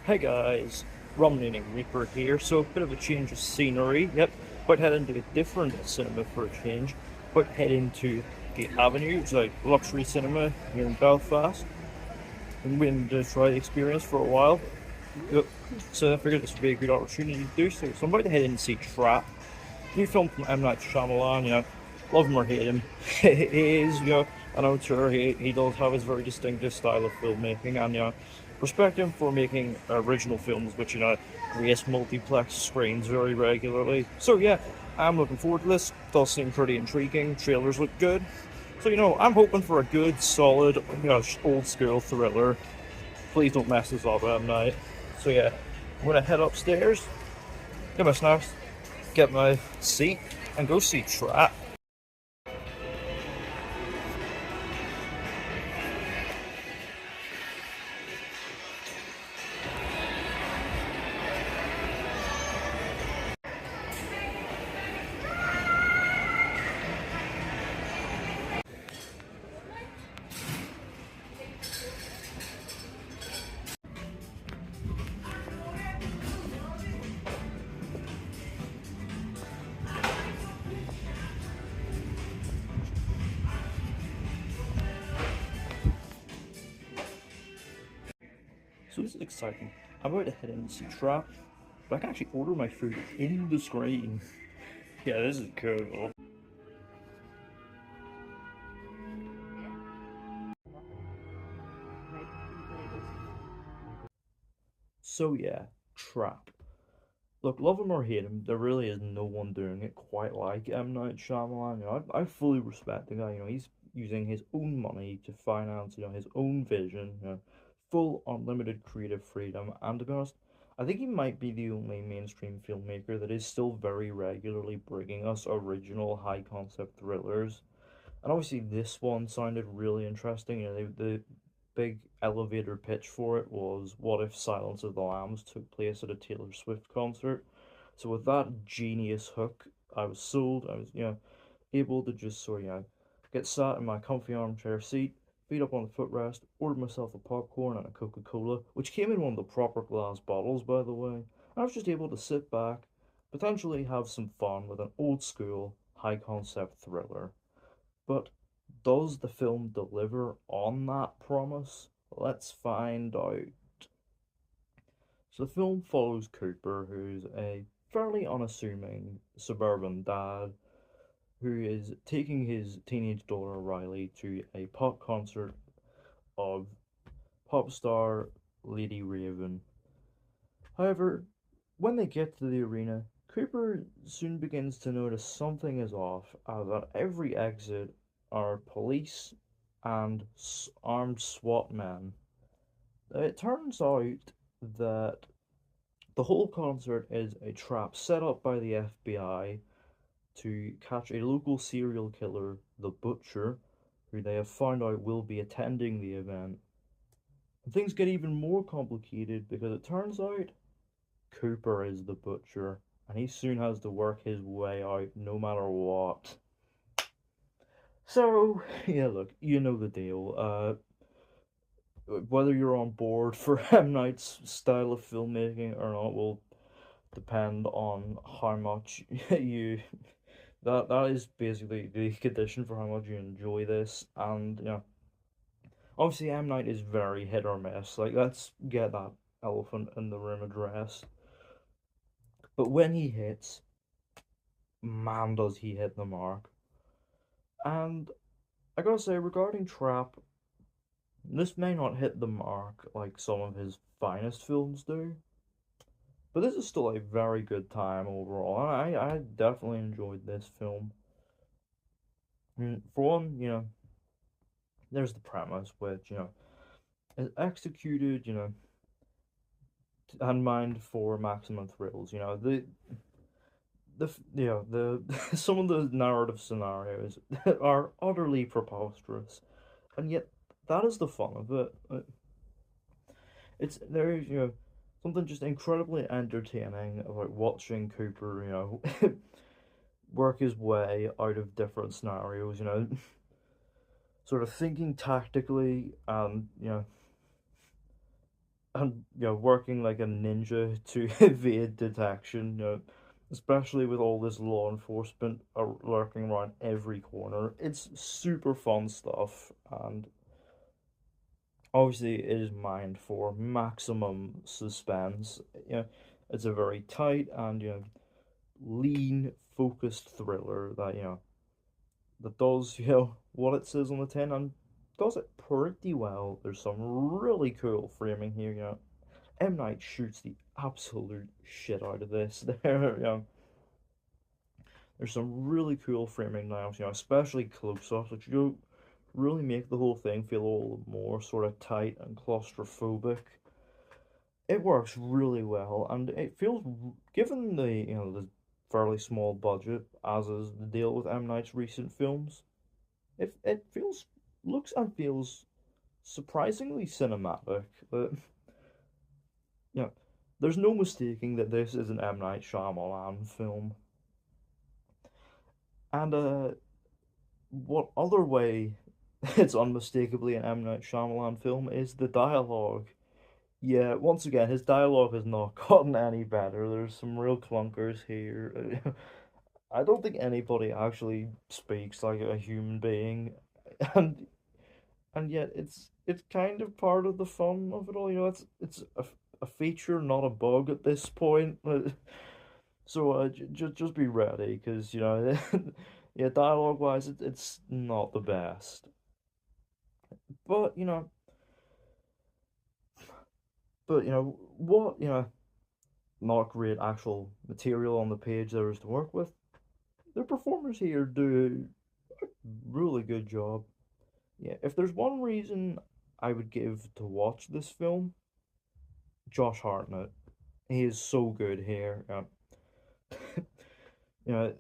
Hey guys, Romney Reaper here. So a bit of a change of scenery. Yep, but head into a different cinema for a change. But head into the Avenue, it's like luxury cinema here in Belfast. And been to try the experience for a while. Yep. So I figured this would be a good opportunity to do so. So I'm about to head in and see Trap. New film from M. Night Shyamalan, love him or hate him. He is, an auteur. He does have his very distinctive style of filmmaking, and, respect him for making original films which, grace multiplex screens very regularly. So, yeah, I'm looking forward to this. Does seem pretty intriguing. Trailers look good. So, I'm hoping for a good, solid, old school thriller. Please don't mess this up at night. So, yeah, I'm gonna head upstairs, get my snacks, get my seat, and go see Trap. So this is exciting. I'm about to head in and see Trap, but I can actually order my food in the screen. Yeah, this is cool. So yeah, Trap. Look, love him or hate him, there really is no one doing it quite like M. Night Shyamalan. I fully respect the guy. He's using his own money to finance, his own vision. Full unlimited creative freedom. And to be honest, I think he might be the only mainstream filmmaker that is still very regularly bringing us original high concept thrillers. And obviously, this one sounded really interesting. The big elevator pitch for it was, what if Silence of the Lambs took place at a Taylor Swift concert? So with that genius hook, I was sold. I was, able to just sort of, get sat in my comfy armchair seat, feet up on the footrest, ordered myself a popcorn and a Coca-Cola, which came in one of the proper glass bottles, by the way. And I was just able to sit back, potentially have some fun with an old school, high concept thriller. But does the film deliver on that promise? Let's find out. So the film follows Cooper, who's a fairly unassuming suburban dad who is taking his teenage daughter Riley to a pop concert of pop star Lady Raven. However, when they get to the arena, Cooper soon begins to notice something is off, as at every exit are police and armed SWAT men. It turns out that the whole concert is a trap set up by the FBI to catch a local serial killer, the Butcher, who they have found out will be attending the event. And things get even more complicated because it turns out Cooper is the Butcher, and he soon has to work his way out no matter what. So, yeah, look, you know the deal. Whether you're on board for M. Night's style of filmmaking or not will depend on how much you. That is basically the condition for how much you enjoy this, and obviously M. Night is very hit or miss. Like, let's get that elephant in the room addressed. But when he hits, man, does he hit the mark. And I gotta say, regarding Trap, this may not hit the mark like some of his finest films do, but this is still a very good time overall. I definitely enjoyed this film. For one, there's the premise, which, is executed, and mined for maximum thrills. The some of the narrative scenarios are utterly preposterous, and yet that is the fun of it. It's there's something just incredibly entertaining about watching Cooper work his way out of different scenarios. sort of thinking tactically and working like a ninja to evade detection, especially with all this law enforcement lurking around every corner. It's super fun stuff, and obviously it is mined for maximum suspense. You know, it's a very tight and lean, focused thriller that that does what it says on the tin and does it pretty well. There's some really cool framing here. M Night shoots the absolute shit out of this. There's some really cool framing now, especially close-ups, which really make the whole thing feel a little more sort of tight and claustrophobic. It works really well, and it feels, given the fairly small budget, as is the deal with M Night's recent films, it feels, looks and feels surprisingly cinematic. But yeah, there's no mistaking that this is an M Night Shyamalan film. And what other way it's unmistakably an M Night Shyamalan film is the dialogue. Yeah, once again, his dialogue has not gotten any better. There's some real clunkers here. I don't think anybody actually speaks like a human being, and yet it's kind of part of the fun of it all. It's a feature, not a bug at this point. So just be ready, because yeah, dialogue wise, it's not the best. But what not great actual material on the page there is to work with. The performers here do a really good job. Yeah, if there's one reason I would give to watch this film, Josh Hartnett. He is so good here. You know,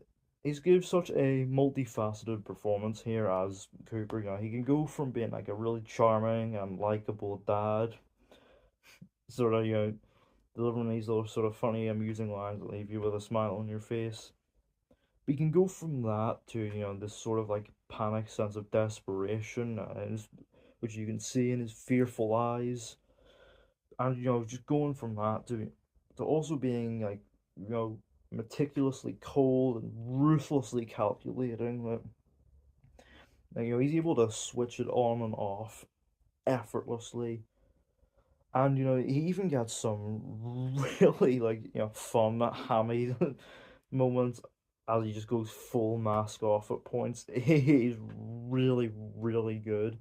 he's gives such a multifaceted performance here as Cooper. He can go from being like a really charming and likable dad, sort of delivering these little sort of funny, amusing lines that leave you with a smile on your face. We can go from that to this sort of like panic sense of desperation, which you can see in his fearful eyes, and just going from that to also being like meticulously cold and ruthlessly calculating. He's able to switch it on and off effortlessly, and he even gets some really like fun hammy moments as he just goes full mask off at points. He's really, really good.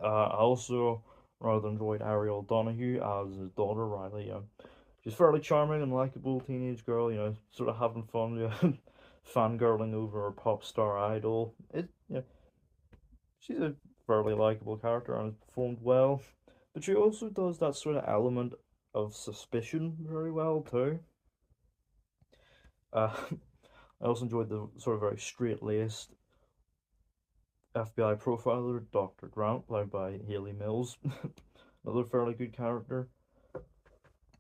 I also rather enjoyed Ariel Donahue as his daughter Riley. She's fairly charming and likable teenage girl. Sort of having fun, fangirling over her pop star idol. She's a fairly likable character and has performed well, but she also does that sort of element of suspicion very well too. Uh, I also enjoyed the sort of very straight-laced FBI profiler, Dr. Grant, played by Haley Mills, another fairly good character.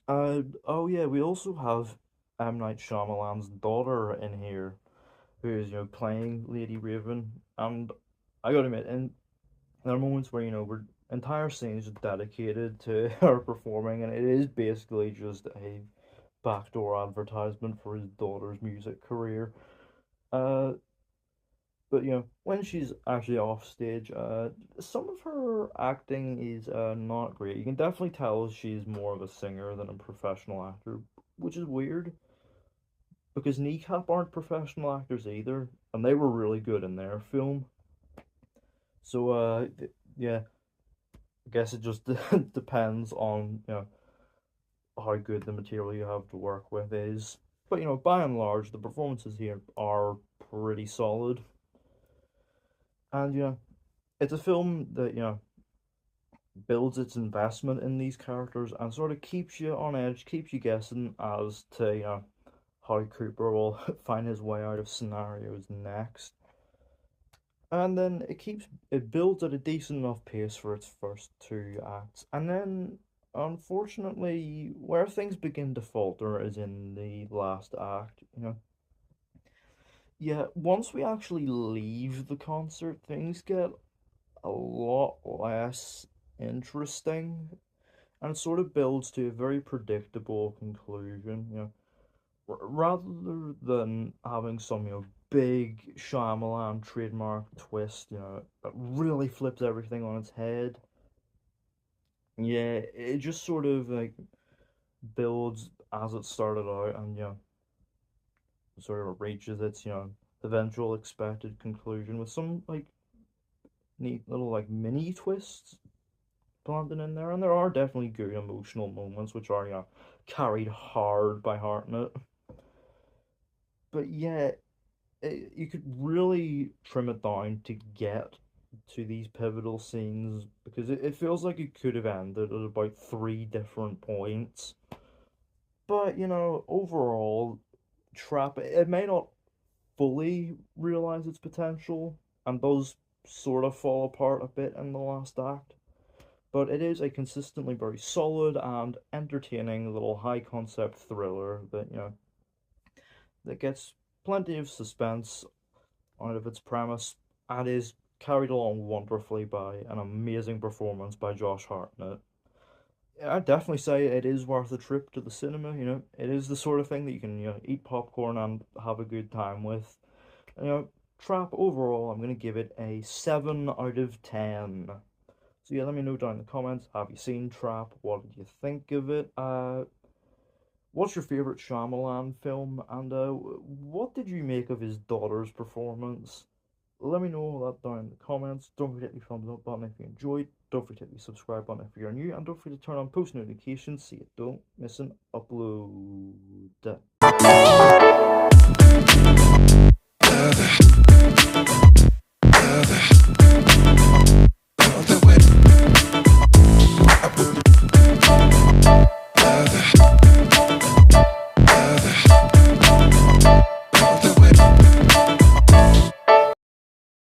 Oh yeah, we also have M. Night Shyamalan's daughter in here, who is, playing Lady Raven, and I gotta admit, there are moments where, we're entire scenes dedicated to her performing, and it is basically just a backdoor advertisement for his daughter's music career. Uh, but when she's actually off stage, some of her acting is not great. You can definitely tell she's more of a singer than a professional actor, which is weird because Kneecap aren't professional actors either, and they were really good in their film. So yeah, I guess it just depends on how good the material you have to work with is. But by and large, the performances here are pretty solid, and it's a film that builds its investment in these characters and sort of keeps you on edge, keeps you guessing as to how Cooper will find his way out of scenarios next. And then it builds at a decent enough pace for its first two acts. And then unfortunately where things begin to falter is in the last act. Yeah, once we actually leave the concert, things get a lot less interesting, and it sort of builds to a very predictable conclusion. Rather than having some, big Shyamalan trademark twist, that really flips everything on its head. Yeah, it just sort of like builds as it started out, and sort of reaches its, eventual expected conclusion with some like neat little like mini twists planted in there, and there are definitely good emotional moments which are, carried hard by Hartnett. But yeah, you could really trim it down to get to these pivotal scenes because it feels like it could have ended at about three different points. But, overall, Trap, it may not fully realize its potential and does sort of fall apart a bit in the last act. But it is a consistently very solid and entertaining little high concept thriller that, that gets plenty of suspense out of its premise and is carried along wonderfully by an amazing performance by Josh Hartnett. I'd definitely say it is worth a trip to the cinema. It is the sort of thing that you can, eat popcorn and have a good time with. Trap overall, I'm gonna give it a 7 out of 10. So yeah, let me know down in the comments. Have you seen Trap? What did you think of it? What's your favorite Shyamalan film? And what did you make of his daughter's performance? Let me know that down in the comments. Don't forget to hit the thumbs up button if you enjoyed. Don't forget to hit the subscribe button if you're new. And don't forget to turn on post notifications so you don't miss an upload.